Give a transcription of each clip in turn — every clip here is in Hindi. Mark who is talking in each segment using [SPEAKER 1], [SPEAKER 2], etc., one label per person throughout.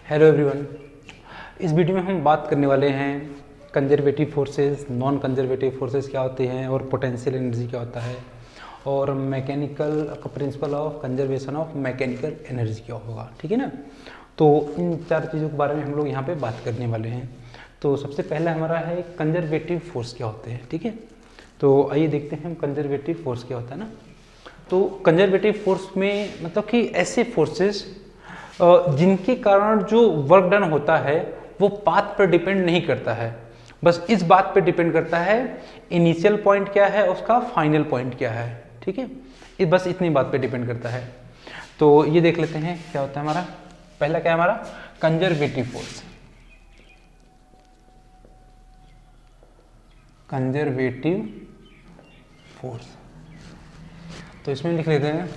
[SPEAKER 1] Hello everyone. इस वीडियो में हम बात करने वाले हैं conservative forces, non conservative forces क्या होते हैं और पोटेंशियल एनर्जी क्या होता है और मैकेनिकल का principle of conservation of mechanical energy क्या होगा। ठीक है ना। तो इन चार चीज़ों के बारे में हम लोग यहाँ पे बात करने वाले हैं। तो सबसे पहला हमारा है कंजर्वेटिव फोर्स क्या होते हैं। ठीक है, तो आइए देखते हैं हम कंजर्वेटिव फोर्स क्या होता है ना। तो कंजर्वेटिव फोर्स में मतलब कि ऐसे फोर्सेस जिनके कारण जो वर्क डन होता है वो पाथ पर डिपेंड नहीं करता है, बस इस बात पे डिपेंड करता है इनिशियल पॉइंट क्या है, उसका फाइनल पॉइंट क्या है। ठीक है, ये बस इतनी बात पे डिपेंड करता है। तो ये देख लेते हैं क्या होता है हमारा। पहला क्या है हमारा कंजर्वेटिव फोर्स। कंजर्वेटिव फोर्स तो इसमें लिख लेते हैं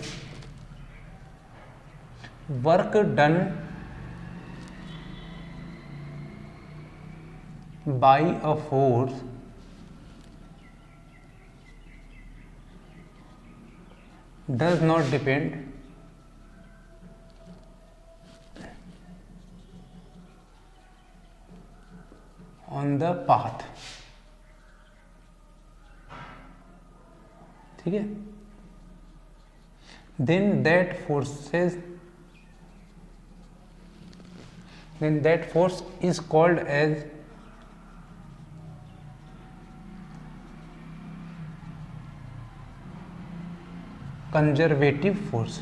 [SPEAKER 1] work done by a force does not depend on the path। ठीक है, then that force is called as conservative force.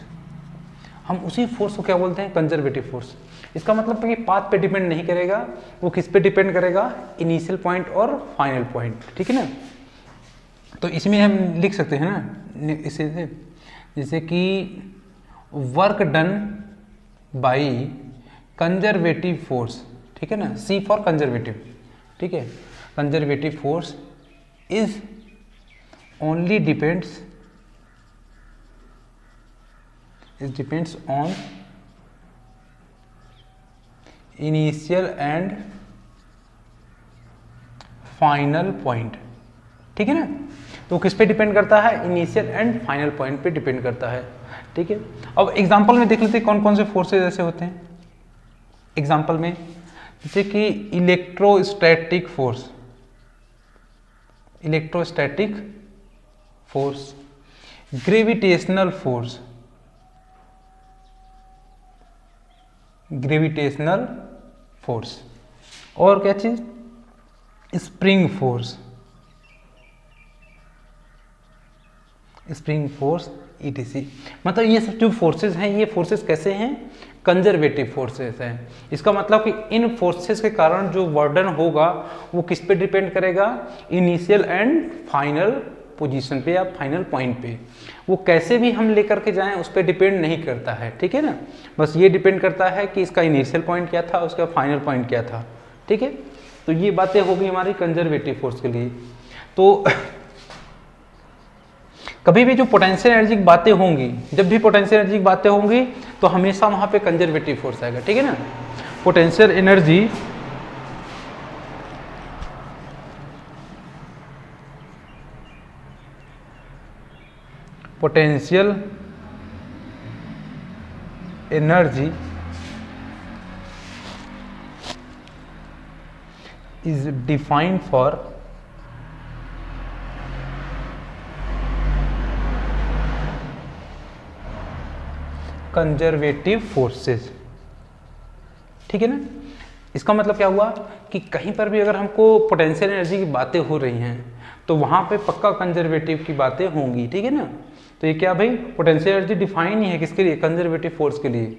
[SPEAKER 1] हम उसी फोर्स को क्या बोलते हैं, कंजर्वेटिव फोर्स। इसका मतलब है कि पाथ पे डिपेंड नहीं करेगा, वो किस पे डिपेंड करेगा, इनिशियल पॉइंट और फाइनल पॉइंट। ठीक है ना। तो इसमें हम लिख सकते हैं ना इसे से, जैसे कि work done by conservative force. ठीक है ना, सी फॉर कंजर्वेटिव। ठीक है, conservative force is only depends on initial and final point। ठीक है ना, तो किस पे डिपेंड करता है, इनिशियल एंड फाइनल पॉइंट पे डिपेंड करता है। ठीक है, अब एग्जांपल में देख लेते हैं कौन कौन से फोर्सेज ऐसे होते हैं। एग्जांपल में जैसे कि इलेक्ट्रोस्टैटिक फोर्स, ग्रेविटेशनल फोर्स, और क्या चीज, स्प्रिंग फोर्स ईटीसी। मतलब ये सब जो फोर्सेस हैं, ये फोर्सेस कैसे हैं, कंजर्वेटिव फोर्सेस हैं। इसका मतलब कि इन फोर्सेस के कारण जो वर्डन होगा वो किस पे डिपेंड करेगा, इनिशियल एंड फाइनल पोजीशन पे या फाइनल पॉइंट पे। वो कैसे भी हम लेकर के जाएं उस पर डिपेंड नहीं करता है। ठीक है ना, बस ये डिपेंड करता है कि इसका इनिशियल पॉइंट क्या था, उसका फाइनल पॉइंट क्या था। ठीक है, तो ये बातें होगी हमारी कंजर्वेटिव फोर्स के लिए। तो कभी भी जो पोटेंशियल एनर्जी की बातें होंगी, जब भी पोटेंशियल एनर्जी की बातें होंगी तो हमेशा वहां पे कंजर्वेटिव फोर्स आएगा। ठीक है ना, potential energy is defined for conservative forces. ठीक है ना, इसका मतलब क्या हुआ कि कहीं पर भी अगर हमको पोटेंशियल एनर्जी की बातें हो रही हैं तो वहां पे पक्का कंजर्वेटिव की बातें होंगी। ठीक है ना, तो ये क्या भाई, पोटेंशियल एनर्जी डिफाइन ही है किसके लिए, कंजर्वेटिव फोर्स के लिए।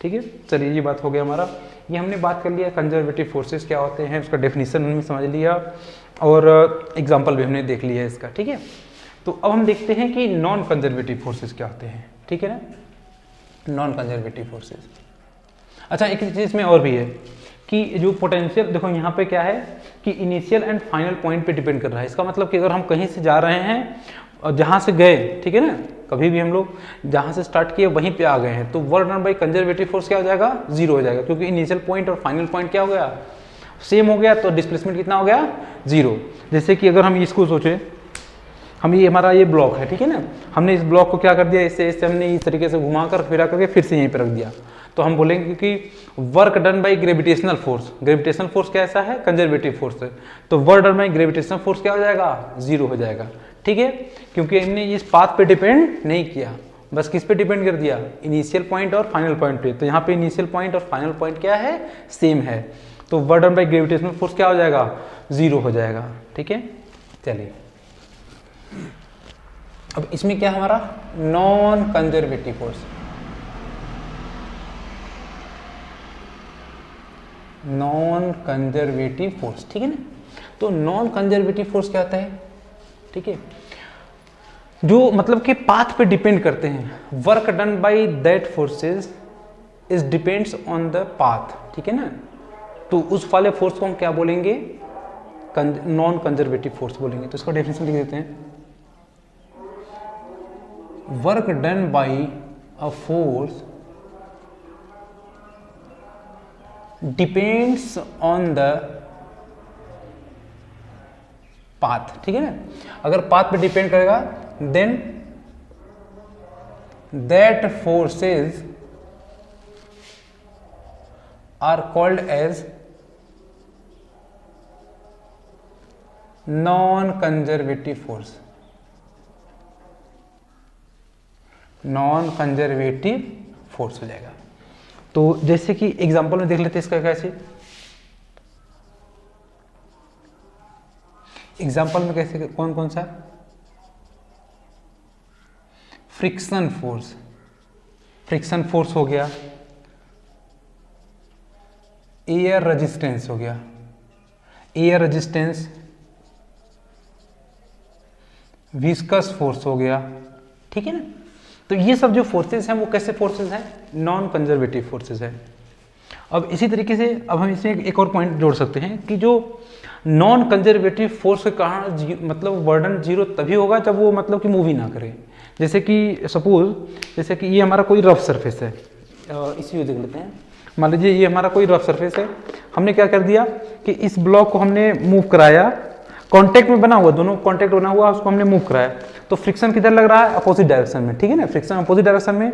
[SPEAKER 1] ठीक है, चलिए ये बात हो गया हमारा। ये हमने बात कर लिया कंजर्वेटिव फोर्सेस क्या होते हैं, उसका डेफिनेशन हमने समझ लिया और एग्जांपल भी हमने देख लिया है इसका। ठीक है, तो अब हम देखते हैं कि नॉन कंजर्वेटिव फोर्सेस क्या होते हैं। ठीक है ना, नॉन कंजर्वेटिव फोर्सेस। अच्छा, एक चीज में और भी है कि जो पोटेंशियल, देखो यहाँ पे क्या है कि इनिशियल एंड फाइनल पॉइंट पे डिपेंड कर रहा है। इसका मतलब कि अगर हम कहीं से जा रहे हैं और जहाँ से गए, ठीक है ना, कभी भी हम लोग जहाँ से स्टार्ट किए वहीं पे आ गए हैं, तो work done by conservative force क्या हो जाएगा, जीरो हो जाएगा, क्योंकि इनिशियल पॉइंट और फाइनल पॉइंट क्या हो गया, सेम हो गया, तो डिस्प्लेसमेंट कितना हो गया, जीरो। जैसे कि अगर हम इसको सोचें, हम ये हमारा ये ब्लॉक है, ठीक है ना, हमने इस ब्लॉक को क्या कर दिया, इससे हमने इस तरीके से घुमा कर फिरा करके फिर से यहीं पर रख दिया, तो हम बोलेंगे कि work done by gravitational force, gravitational force कैसा है, कंजर्वेटिव फोर्स है, तो work done by gravitational force क्या हो जाएगा, 0 हो जाएगा। ठीक है, क्योंकि हमने इस पाथ पे डिपेंड नहीं किया, बस किस पे डिपेंड कर दिया, इनिशियल पॉइंट और फाइनल पॉइंट पे। तो यहाँ पे इनिशियल पॉइंट और फाइनल पॉइंट क्या है, सेम है, तो work done by gravitational force क्या हो जाएगा, 0 हो जाएगा। ठीक है, चलिए अब इसमें क्या हमारा non conservative force, non conservative force. ठीक है ना, तो नॉन कंजर्वेटिव फोर्स क्या होता है, ठीक है, जो मतलब कि पाथ पे डिपेंड करते हैं, work done by that forces is depends on the path. ठीक है ना, तो उस वाले फोर्स को हम क्या बोलेंगे, नॉन कंजर्वेटिव फोर्स बोलेंगे। तो इसका डेफिनेशन लिख देते हैं, work done by a force depends on the path. ठीक है ना, अगर पाथ पे डिपेंड करेगा then that forces are called as non conservative force, non conservative force हो जाएगा। तो जैसे कि एग्जांपल में देख लेते हैं इसका कैसे, एग्जांपल में कैसे, कौन कौन सा, फ्रिक्शन फोर्स, फ्रिक्शन फोर्स हो गया, एयर रेजिस्टेंस हो गया, एयर रेजिस्टेंस, विस्कस फोर्स हो गया। ठीक है ना, तो ये सब जो फोर्सेस हैं वो कैसे फोर्सेस हैं, नॉन कंजर्वेटिव फोर्सेस हैं। अब इसी तरीके से अब हम इसमें एक और पॉइंट जोड़ सकते हैं कि जो नॉन कंजर्वेटिव फोर्स के कारण मतलब बर्डन 0 तभी होगा जब वो मतलब कि मूव ही ना करे। जैसे कि सपोज, जैसे कि ये हमारा कोई रफ सरफेस है, इसी को देख लेते हैं, मान लीजिए ये हमारा कोई रफ सरफेस है, हमने क्या कर दिया कि इस ब्लॉक को हमने मूव कराया, कांटेक्ट में बना हुआ, दोनों कांटेक्ट बना हुआ, उसको हमने मूव कराया, तो फ्रिक्शन किधर लग रहा है, अपोजिट डायरेक्शन में। ठीक है ना, फ्रिक्शन अपोजिट डायरेक्शन में,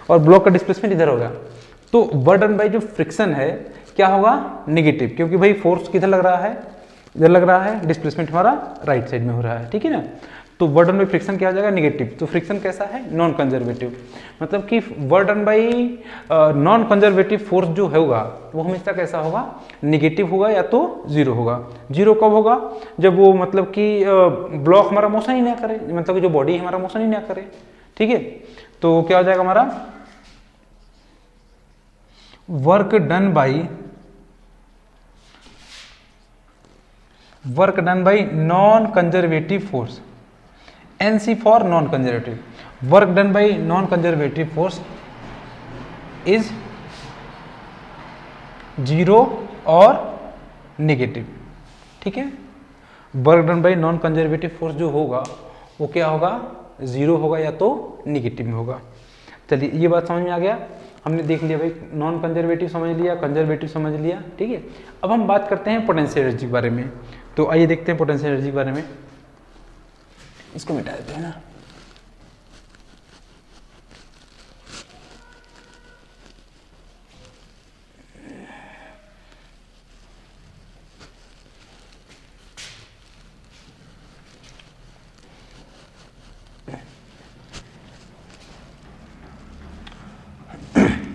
[SPEAKER 1] और ब्लॉक का डिस्प्लेसमेंट इधर होगा, तो बर्डन बाई जो फ्रिक्शन है क्या होगा, नेगेटिव, क्योंकि भाई फोर्स किधर लग रहा है, इधर लग रहा है, डिस्प्लेसमेंट हमारा राइट साइड में हो रहा है। ठीक है ना, तो बर्डन बाई फ्रिक्शन क्या हो जाएगा, नेगेटिव। तो फ्रिक्शन कैसा है, नॉन कंजर्वेटिव, मतलब कि burden by non conservative force जो होगा वो हमेशा कैसा होगा, नेगेटिव होगा या तो 0 होगा। 0 कब होगा, जब वो मतलब कि ब्लॉक हमारा मोशन ही ना करे, मतलब कि जो बॉडी हमारा मोशन ही ना करे। ठीक है, तो क्या हो जाएगा हमारा, work done by non conservative force, NC for non conservative, work done by non conservative force is 0 और नेगेटिव। ठीक है, work done by non conservative force जो होगा वो क्या होगा, 0 होगा या तो नेगेटिव में होगा। चलिए ये बात समझ में आ गया, हमने देख लिया भाई, नॉन कंजर्वेटिव समझ लिया, कंजर्वेटिव समझ लिया। ठीक है, अब हम बात करते हैं पोटेंशियल एनर्जी के बारे में। तो आइए देखते हैं पोटेंशियल एनर्जी के बारे में, इसको मिटा देते हैं ना।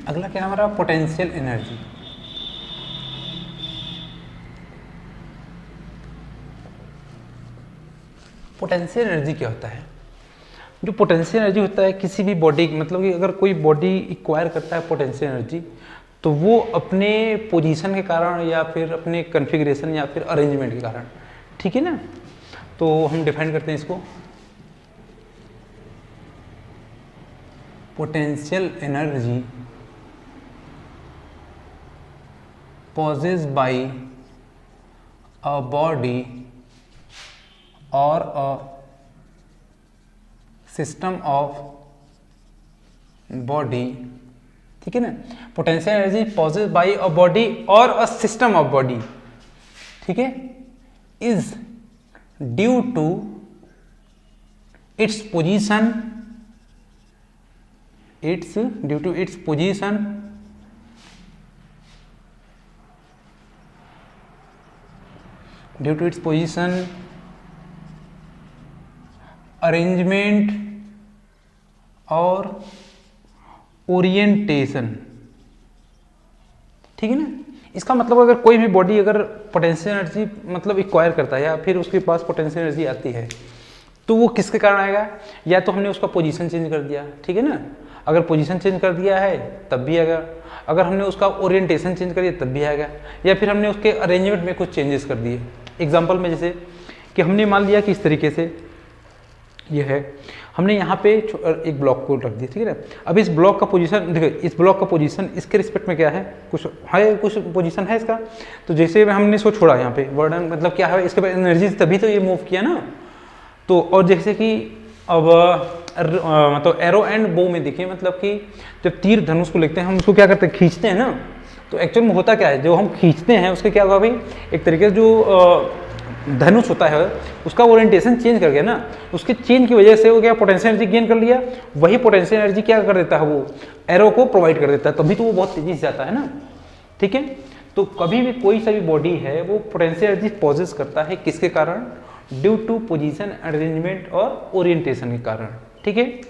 [SPEAKER 1] अगला क्या है हमारा, पोटेंशियल एनर्जी। पोटेंशियल एनर्जी क्या होता है, जो पोटेंशियल एनर्जी होता है किसी भी बॉडी, मतलब कि अगर कोई बॉडी एक्वायर करता है पोटेंशियल एनर्जी, तो वो अपने पोजीशन के कारण या फिर अपने कॉन्फ़िगरेशन या फिर अरेंजमेंट के कारण। ठीक है ना, तो हम डिफाइन करते हैं इसको, potential energy possessed by a body or a system of body। ठीक है ना, potential energy possessed by a body or a system of body, ठीक है, is due to its position, due to its position, arrangement और ओरिएंटेशन। ठीक है ना। इसका मतलब अगर कोई भी बॉडी अगर पोटेंशियल एनर्जी मतलब एक्वायर करता है या फिर उसके पास पोटेंशियल एनर्जी आती है तो वो किसके कारण आएगा, या तो हमने उसका पोजीशन चेंज कर दिया, ठीक है ना, अगर पोजीशन चेंज कर दिया है तब भी आएगा, अगर हमने उसका ओरिएंटेशन चेंज कर दिया तब भी आएगा, या फिर हमने उसके अरेंजमेंट में कुछ चेंजेस कर दिए। एग्जांपल में जैसे कि हमने मान लिया कि इस तरीके से ये है, हमने यहाँ पे एक ब्लॉक को रख दिया, ठीक है ना। अब इस ब्लॉक का पोजीशन देखिए, इस ब्लॉक का पोजीशन इसके रिस्पेक्ट में क्या है, कुछ पोजीशन है इसका। तो जैसे हमने इसको छोड़ा यहाँ पे वर्डन मतलब क्या है, इसके पास एनर्जी तभी तो ये मूव किया ना। तो और जैसे कि अब मतलब एरो एंड बो में देखिए, मतलब कि जब तीर धनुष को लेते हैं हम उसको क्या करते हैं, खींचते हैं ना। तो एक्चुअल में होता क्या है, जो हम खींचते हैं उसके क्या होगा भाई, एक तरीके से जो धनुष होता है उसका ओरिएंटेशन चेंज कर गया ना, उसके चेंज की वजह से वो क्या पोटेंशियल एनर्जी गेन कर लिया, वही पोटेंशियल एनर्जी क्या कर देता है, वो एरो को प्रोवाइड कर देता है, तभी तो वो बहुत तेजी से जाता है ना। ठीक है, तो कभी भी कोई सा भी बॉडी है वो पोटेंशियल एनर्जी पॉजेस करता है, किसके कारण, ड्यू टू पोजीशन, अरेंजमेंट और ओरिएंटेशन के कारण। ठीक है,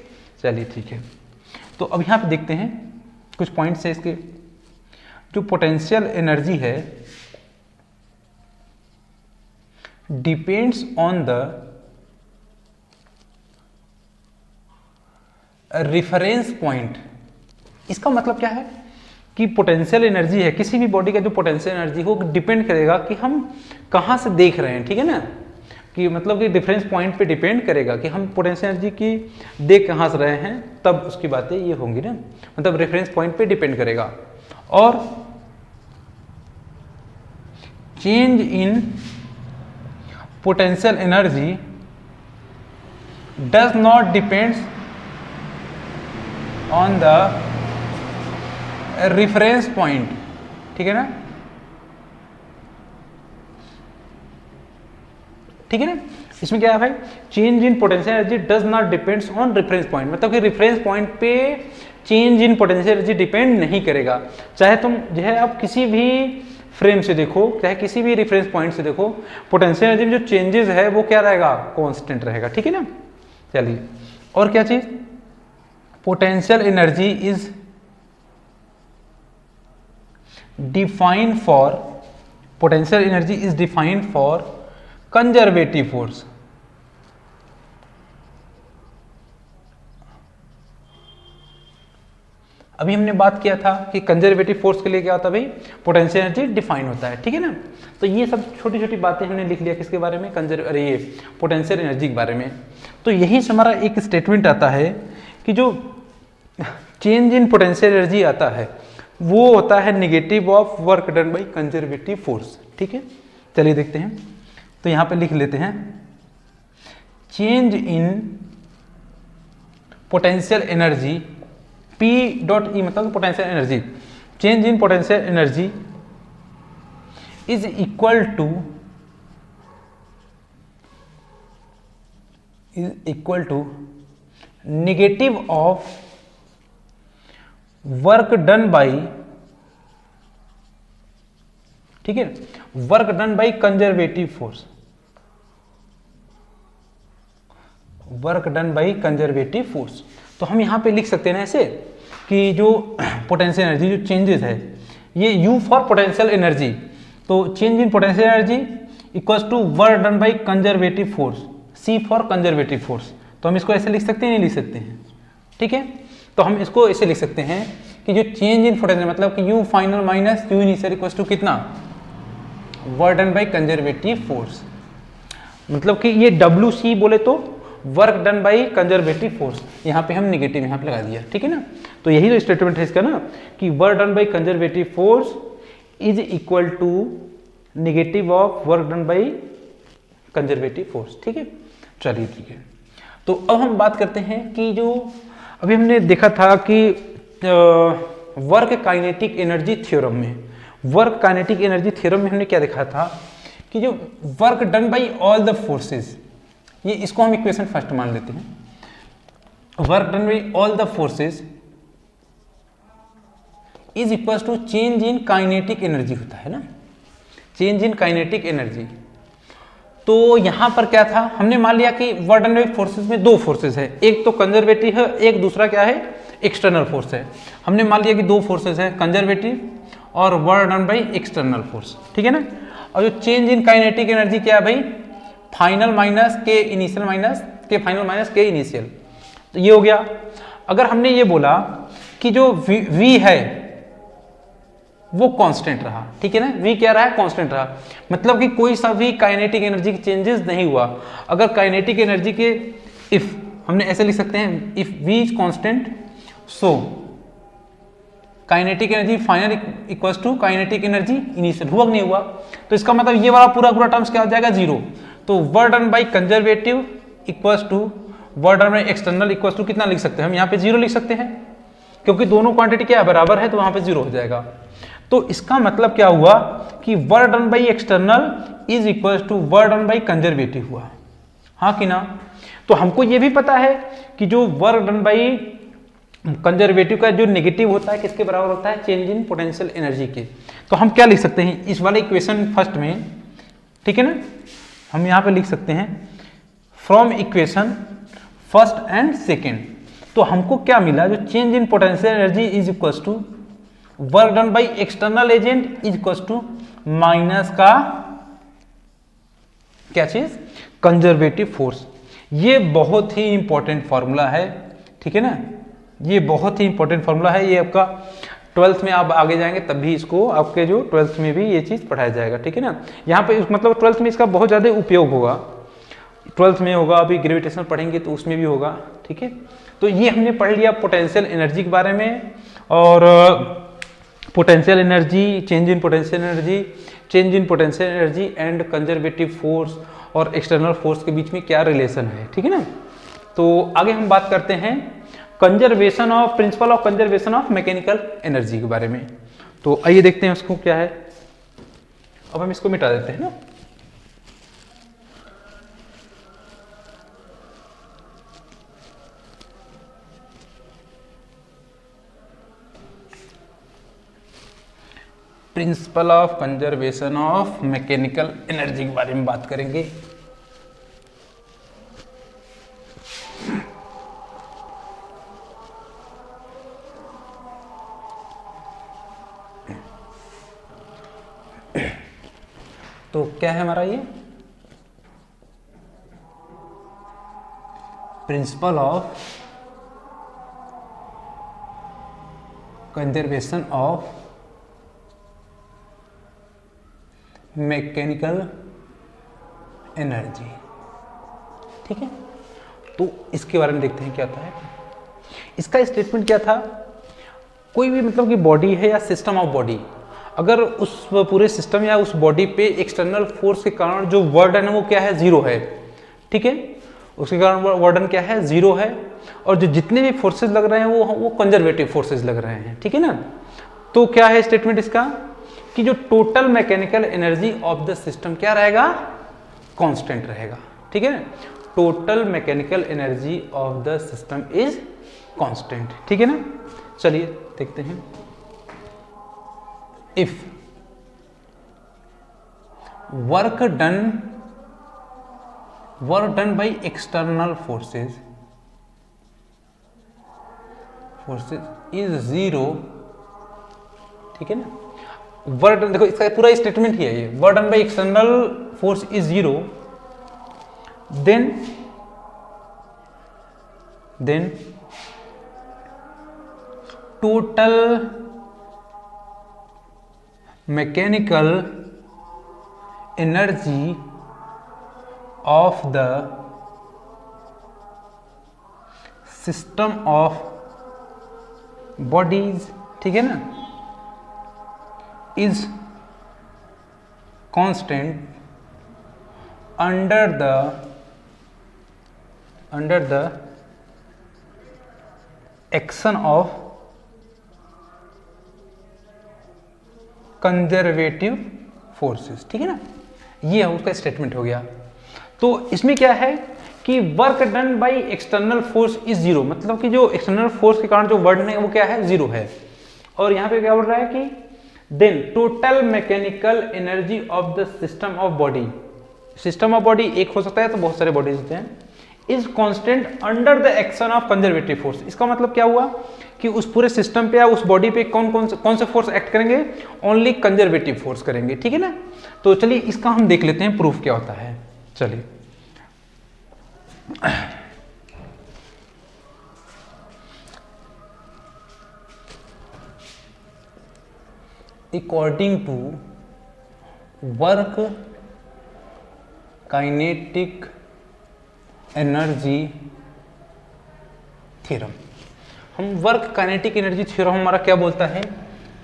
[SPEAKER 1] चलिए ठीक है। तो अब यहाँ पे देखते हैं कुछ पॉइंट्स है इसके। जो पोटेंशियल एनर्जी है depends on the reference point. इसका मतलब क्या है कि पोटेंशियल एनर्जी है किसी भी बॉडी का, जो पोटेंशियल एनर्जी हो डिपेंड करेगा कि हम कहाँ से देख रहे हैं। ठीक है ना, कि मतलब कि डिफरेंस पॉइंट पे डिपेंड करेगा कि हम पोटेंशियल एनर्जी की देख कहाँ से रहे हैं, तब उसकी बातें ये होंगी ना, मतलब रेफरेंस पॉइंट पे डिपेंड करेगा। और change in potential energy does not depends on the reference point. ठीक है ना, ठीक है ना। इसमें क्या है भाई, change in potential energy does not depends on reference point, मतलब कि रेफरेंस पॉइंट पे change in potential energy depend नहीं करेगा। चाहे तुम जो है आप किसी भी फ्रेम से देखो, चाहे किसी भी रेफरेंस पॉइंट से देखो, पोटेंशियल एनर्जी में जो चेंजेस है वो क्या रहेगा, कांस्टेंट रहेगा। ठीक है ना। चलिए, और क्या चीज, potential energy is defined for, potential energy is defined for conservative force. अभी हमने बात किया था कि कंजर्वेटिव फोर्स के लिए क्या होता है भाई, पोटेंशियल एनर्जी डिफाइन होता है। ठीक है ना, तो ये सब छोटी छोटी बातें हमने लिख लिया किसके बारे में, ये पोटेंशियल एनर्जी के बारे में। तो यही से हमारा एक स्टेटमेंट आता है कि जो चेंज इन पोटेंशियल एनर्जी आता है वो होता है negative of work done by conservative force. ठीक है, चलिए देखते हैं। तो यहां पे लिख लेते हैं, change in potential energy P dot E मतलब potential energy, change in potential energy is equal to negative of work done by, ठीक है, work done by conservative force, work done by conservative force. तो हम यहां पे लिख सकते हैं ना ऐसे कि जो पोटेंशियल एनर्जी जो चेंजेस है ये U फॉर पोटेंशियल एनर्जी, तो change in potential energy equals to work done by conservative force, C for conservative force. तो हम इसको ऐसे लिख सकते हैं, नहीं लिख सकते हैं। ठीक है, तो हम इसको ऐसे लिख सकते हैं कि जो चेंज इन पोटेंशियल मतलब कि U final minus U initial equals to कितना, work done by conservative force. मतलब कि ये WC बोले तो work done by conservative force, यहाँ पे हम नेगेटिव यहाँ पे लगा दिया। ठीक है ना, तो यही तो स्टेटमेंट है इसका ना कि work done by conservative force is equal to negative of work done by conservative force. ठीक है, चलिए ठीक है। तो अब हम बात करते हैं कि जो अभी हमने देखा था कि वर्क काइनेटिक एनर्जी थ्योरम में, वर्क काइनेटिक एनर्जी थ्योरम में हमने क्या देखा था कि जो work done by all the forces, ये इसको हम इक्वेशन फर्स्ट मान लेते हैं, work done by all the forces is equal to change in kinetic energy होता है ना, चेंज इन काइनेटिक एनर्जी। तो यहाँ पर क्या था, हमने मान लिया कि वर्क डन बाई फोर्सेस में दो फोर्सेस है, एक तो कंजर्वेटिव है, एक दूसरा क्या है, एक्सटर्नल फोर्स है। हमने मान लिया कि दो फोर्सेस है, कंजर्वेटिव और work done by external force, ठीक है ना। और जो चेंज इन काइनेटिक एनर्जी क्या है भाई, final minus K initial minus के फाइनल माइनस के इनिशियल, तो ये हो गया। अगर हमने ये बोला कि जो v है वो कांस्टेंट रहा, ठीक है ना, v क्या रहा है, कांस्टेंट रहा, मतलब कि कोई सा भी काइनेटिक एनर्जी के चेंजेस नहीं हुआ। अगर काइनेटिक एनर्जी के इफ हमने ऐसे लिख सकते हैं, if v is constant so kinetic energy final equals to kinetic energy initial, हुआ नहीं हुआ, तो इसका मतलब ये वाला पूरा पूरा टर्म्स क्या हो जाएगा, जीरो। तो work done by conservative equals to work done by external equals to कितना लिख सकते हैं हम, यहाँ पे जीरो लिख सकते हैं, क्योंकि दोनों क्वांटिटी क्या बराबर है, तो वहां पे जीरो हो जाएगा। तो इसका मतलब क्या हुआ कि work done by external is equals to work done by conservative हुआ, हाँ कि ना। तो हमको ये भी पता है कि जो वर्क डन बाई कंजर्वेटिव का जो नेगेटिव होता है किसके बराबर होता है, चेंज इन पोटेंशियल एनर्जी के। तो हम क्या लिख सकते हैं इस वाले इक्वेशन फर्स्ट में, ठीक है ना, हम यहाँ पे लिख सकते हैं from equation first and second. तो हमको क्या मिला, जो change in potential energy is equals to work done by external agent is equals to minus का क्या चीज, कंजर्वेटिव फोर्स। ये बहुत ही इंपॉर्टेंट फॉर्मूला है, ठीक है ना, ये बहुत ही इंपॉर्टेंट फॉर्मूला है। ये आपका 12th में आप आगे जाएंगे तब भी इसको आपके जो 12th में भी ये चीज पढ़ाया जाएगा, ठीक है ना। यहाँ पे मतलब 12th में इसका बहुत ज्यादा उपयोग होगा, 12th में होगा, अभी ग्रेविटेशन पढ़ेंगे तो उसमें भी होगा, ठीक है। तो ये हमने पढ़ लिया पोटेंशियल एनर्जी के बारे में, और potential energy, change in potential energy, change in potential energy and conservative force और एक्सटर्नल फोर्स के बीच में क्या रिलेशन है, ठीक है ना। तो आगे हम बात करते हैं conservation of principle of conservation of mechanical energy के बारे में। तो आइए देखते हैं उसको क्या है। अब हम इसको मिटा देते हैं ना, principle of conservation of mechanical energy के बारे में बात करेंगे। तो क्या है हमारा ये principle of conservation of mechanical energy, ठीक है। तो इसके बारे में देखते हैं क्या होता है। इसका स्टेटमेंट क्या था, कोई भी मतलब कि बॉडी है या सिस्टम ऑफ बॉडी, अगर उस पूरे सिस्टम या उस बॉडी पे एक्सटर्नल फोर्स के कारण जो वर्क डन है वो क्या है, जीरो है, ठीक है, उसके कारण वर्क डन क्या है, जीरो है, और जो जितने भी फोर्सेस लग रहे हैं वो कंजर्वेटिव फोर्सेस लग रहे हैं, ठीक है ना। तो क्या है स्टेटमेंट इसका कि जो total mechanical energy of the system क्या रहेगा, कांस्टेंट रहेगा, ठीक है ना। Total mechanical energy of the system is constant, ठीक है ना। चलिए देखते हैं, if work done by external forces is zero, ठीक है ना। वर्क डन, देखो इसका पूरा स्टेटमेंट ही है ये, work done by external force is zero, then total mechanical energy of the system of bodies, ठीक है ना, is constant under the action of conservative forces, ठीक है ना। ये उसका स्टेटमेंट हो गया। तो इसमें क्या है कि work done by external force is zero, मतलब कि जो एक्सटर्नल फोर्स के कारण जो वर्क है वो क्या है, जीरो है। और यहाँ पे क्या बोल रहा है कि then total mechanical energy of the system of body, system of body एक हो सकता है तो बहुत सारे बॉडीज होते हैं, is constant under the action of conservative force. इसका मतलब क्या हुआ कि उस पूरे सिस्टम पे या उस बॉडी पे कौन से फोर्स एक्ट करेंगे, ओनली कंजर्वेटिव फोर्स करेंगे, ठीक है ना। तो चलिए इसका हम देख लेते हैं प्रूफ क्या होता है। चलिए according to work kinetic energy theorem, हम वर्क काइनेटिक एनर्जी थ्योरम हमारा क्या बोलता है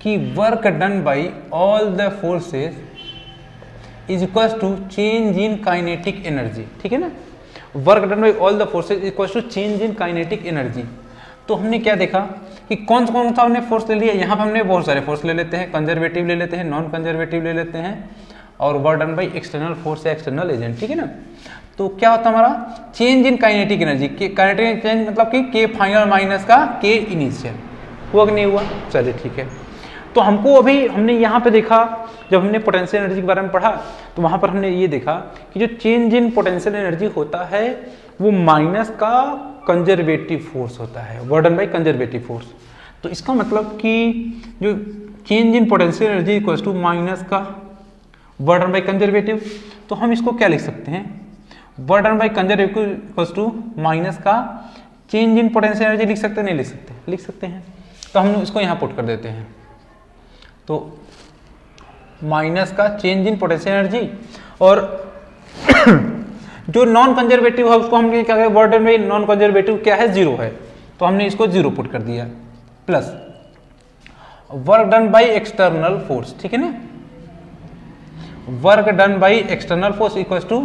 [SPEAKER 1] कि work done by all the forces is equal to change in kinetic energy, ठीक है ना। Work done by all the forces equal to change in kinetic energy. तो हमने क्या देखा कि कौन सा हमने फोर्स ले लिया, यहाँ पे हमने बहुत सारे फोर्स ले लेते हैं, कंजर्वेटिव ले लेते हैं, नॉन कंजर्वेटिव ले लेते हैं, और work done by external force या एक्सटर्नल एजेंट, ठीक है ना। तो क्या होता है हमारा change in kinetic energy, kinetic change मतलब कि के फाइनल माइनस का के इनिशियल, हुआ कि नहीं हुआ। चलिए ठीक है, तो हमको अभी हमने यहाँ पे देखा, जब हमने पोटेंशियल एनर्जी के बारे में पढ़ा तो वहाँ पर हमने ये देखा कि जो चेंज इन पोटेंशियल एनर्जी होता है वो माइनस का कंजर्वेटिव फोर्स होता है, work done by conservative force. तो इसका मतलब कि जो change in potential energy equals to minus का वर्क डन बाय कंजर्वेटिव, तो हम इसको क्या लिख सकते हैं, work done by conservative equals to minus का चेंज इन पोटेंशियल एनर्जी लिख सकते हैं, नहीं लिख सकते, लिख सकते हैं। तो हम इसको यहाँ पुट कर देते हैं, तो माइनस का चेंज इन पोटेंशियल एनर्जी, और जो नॉन कंजर्वेटिव है उसको हमने क्या, work done by non conservative क्या है, जीरो है, तो हमने इसको जीरो पुट कर दिया, plus work done by external force, ठीक है ना। Work done by external force equal to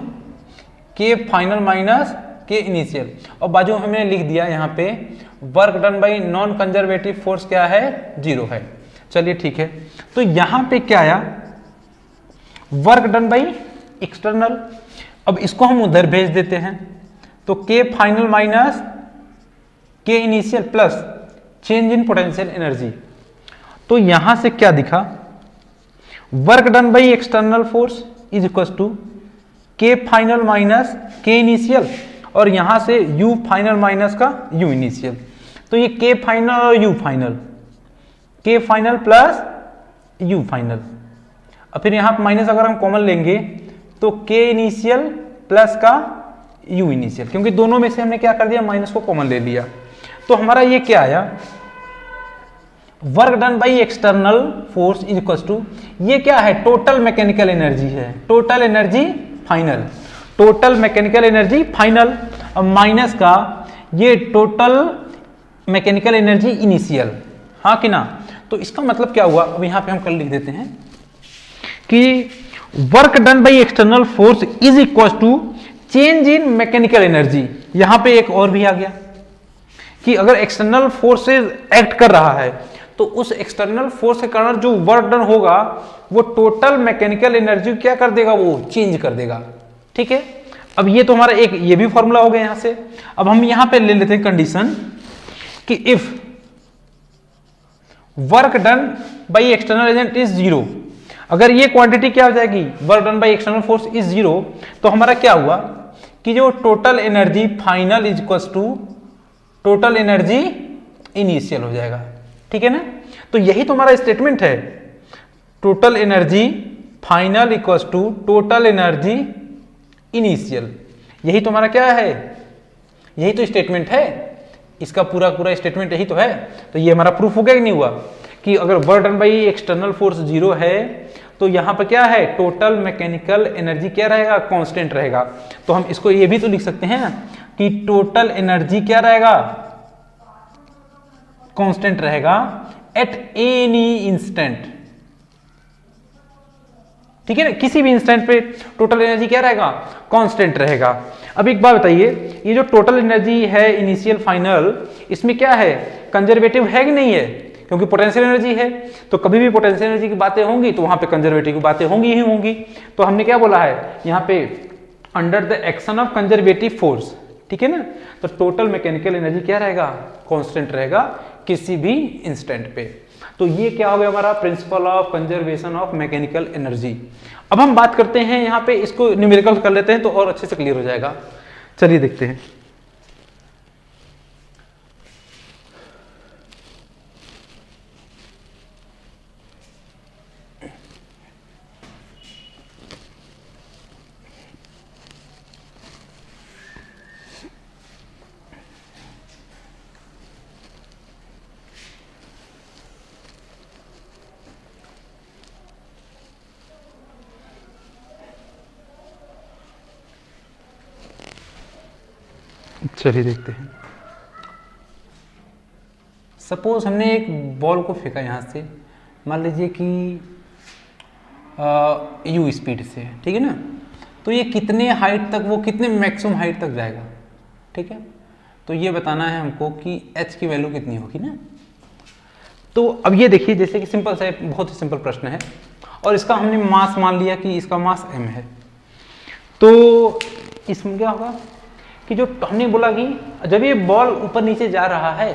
[SPEAKER 1] K final minus K initial, और बाजू में हमने लिख दिया यहाँ पे work done by non conservative force क्या है, जीरो है। चलिए ठीक है, तो यहाँ पे क्या आया, वर्क डन बाय एक्सटर्नल, अब इसको हम उधर भेज देते हैं, तो K final minus K initial plus change in potential energy. तो यहां से क्या दिखा, work done by external force is equal to K final minus K initial, और यहां से यू फाइनल माइनस का यू इनिशियल। तो ये के फाइनल और U final, K final plus U final, और फिर यहां माइनस अगर हम कॉमन लेंगे तो के इनिशियल प्लस का यू इनिशियल, क्योंकि दोनों में से हमने क्या कर दिया, माइनस को कॉमन ले लिया। तो हमारा ये क्या आया, work done by external force is equal to, ये क्या है, टोटल मैकेनिकल एनर्जी है, total energy final, total mechanical energy final, और माइनस का ये टोटल मैकेनिकल एनर्जी इनिशियल, हाँ कि ना। तो इसका मतलब क्या हुआ, अब यहां पे हम कल लिख देते हैं कि work done by external force is equal to change in mechanical energy. यहां पे एक और भी आ गया कि अगर एक्सटर्नल फोर्सेज एक्ट कर रहा है तो उस एक्सटर्नल फोर्स के कारण जो वर्क डन होगा वो टोटल मैकेनिकल एनर्जी क्या कर देगा, वो चेंज कर देगा, ठीक है। अब ये तो हमारा एक ये भी फॉर्मूला हो गया यहां से। अब हम यहां पे ले लेते हैं कंडीशन कि if work done by external agent is zero, अगर ये क्वांटिटी क्या हो जाएगी, work done by external force is zero, तो हमारा क्या हुआ कि जो total energy final is equal to total energy initial हो जाएगा, ठीक है ना। तो यही तो हमारा स्टेटमेंट है, total energy final equal to total energy initial, यही तो हमारा क्या है, यही तो स्टेटमेंट है, इसका पूरा पूरा स्टेटमेंट यही तो है। तो ये हमारा प्रूफ हो गया कि नहीं हुआ कि अगर work done by external force zero है तो यहां पर क्या है, टोटल मैकेनिकल एनर्जी क्या रहेगा, कांस्टेंट रहेगा। तो हम इसको ये भी तो लिख सकते हैं कि टोटल एनर्जी क्या रहेगा, कांस्टेंट रहेगा एट एनी इंस्टेंट, ठीक है ना, किसी भी इंस्टेंट पे टोटल एनर्जी क्या रहेगा, कांस्टेंट रहेगा। अब एक बात बताइए, ये जो टोटल एनर्जी है इनिशियल फाइनल, इसमें क्या है, कंजर्वेटिव है कि नहीं है, क्योंकि पोटेंशियल एनर्जी है, तो कभी भी पोटेंशियल एनर्जी की बातें होंगी तो वहां पे कंजर्वेटिव की बातें होंगी ही होंगी। तो हमने क्या बोला है यहाँ पे, under the action of conservative force, ठीक है ना। तो टोटल मैकेनिकल एनर्जी क्या रहेगा, कांस्टेंट रहेगा किसी भी इंस्टेंट पे। तो ये क्या हो गया हमारा principle of conservation of mechanical energy. अब हम बात करते हैं यहाँ पे, इसको न्यूमेरिकल कर लेते हैं तो और अच्छे से क्लियर हो जाएगा। चलिए देखते हैं। चलिए देखते हैं। सपोज हमने एक बॉल को फेंका यहाँ से, मान लीजिए कि यू स्पीड से, ठीक है ना। तो ये कितने हाइट तक, वो कितने मैक्सिमम हाइट तक जाएगा, ठीक है। तो ये बताना है हमको कि एच की वैल्यू कितनी होगी ना। तो अब ये देखिए, जैसे कि सिंपल सा, बहुत ही सिंपल प्रश्न है, और इसका हमने मास मान लिया कि इसका मास m है। तो इसमें क्या होगा कि जो हमने बोला कि जब ये बॉल ऊपर नीचे जा रहा है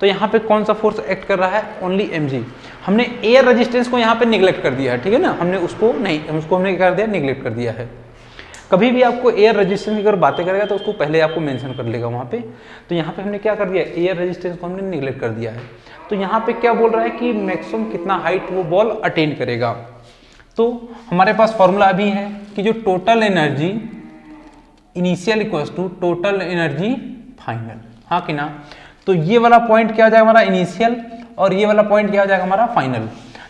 [SPEAKER 1] तो यहाँ पे कौन सा फोर्स एक्ट कर रहा है, ओनली mg। हमने एयर रेजिस्टेंस को यहाँ पे निगलेक्ट कर दिया है, ठीक है ना। हमने उसको नहीं, उसको हमने क्या कर दिया, निगलेक्ट कर दिया है। कभी भी आपको एयर रेजिस्टेंस की अगर बातें करेगा तो उसको पहले आपको मेंशन कर लेगा वहाँ पे। तो यहाँ पे हमने क्या कर दिया, एयर रेजिस्टेंस को हमने निगलेक्ट कर दिया है। तो यहाँ पे क्या बोल रहा है कि मैक्सिमम कितना हाइट वो बॉल अटेन करेगा। तो हमारे पास फॉर्मूला अभी है कि जो total energy initial equals to total energy final, हाँ कि ना। तो ये वाला पॉइंट क्या हो जाएगा हमारा इनिशियल, और ये वाला पॉइंट क्या हो जाएगा हमारा फाइनल।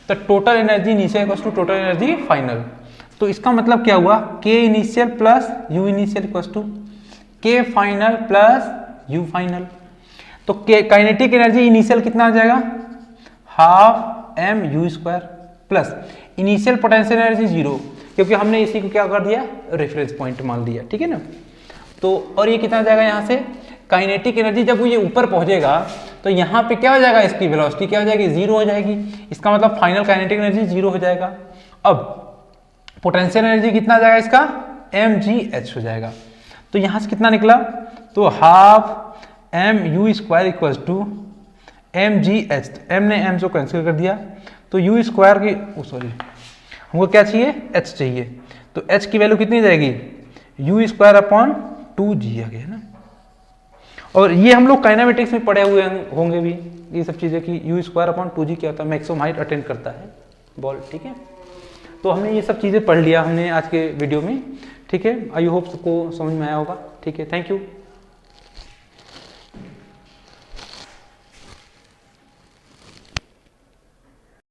[SPEAKER 1] तो total energy initial equals to total energy final. तो इसका मतलब क्या हुआ, K initial plus U initial equals to K final plus U final. तो काइनेटिक एनर्जी इनिशियल कितना आ जाएगा, half M U square plus initial potential energy 0, क्योंकि हमने इसी को क्या कर दिया, रेफरेंस पॉइंट मान लिया, ठीक है ना। तो और ये कितना जाएगा यहाँ से, काइनेटिक एनर्जी जब वो ये ऊपर पहुंचेगा तो यहाँ पे क्या हो जाएगा, इसकी वेलोसिटी क्या हो जाएगी, 0 हो जाएगी। इसका मतलब फाइनल काइनेटिक एनर्जी 0 हो जाएगा। अब पोटेंशियल एनर्जी कितना आ जाएगा इसका, mgh हो जाएगा। तो यहाँ से कितना निकला, तो half M U square equals to mgh। m ने m से कैंसिल कर दिया, तो यू स्क्वायर की सॉरी हमको क्या चाहिए, h चाहिए। तो h की वैल्यू कितनी जाएगी, यू स्क्वायर अपॉन 2g आ गया ना। और ये हम लोग काइनेमेटिक्स में पढ़े हुए होंगे भी ये सब चीज़ें कि यू स्क्वायर अपॉन 2g क्या होता है, मैक्सिमम हाइट अटेंड करता है बॉल, ठीक है। तो हमने ये सब चीज़ें पढ़ लिया हमने आज के वीडियो में, ठीक है। आई होप सबको समझ में आया होगा, ठीक है। Thank you.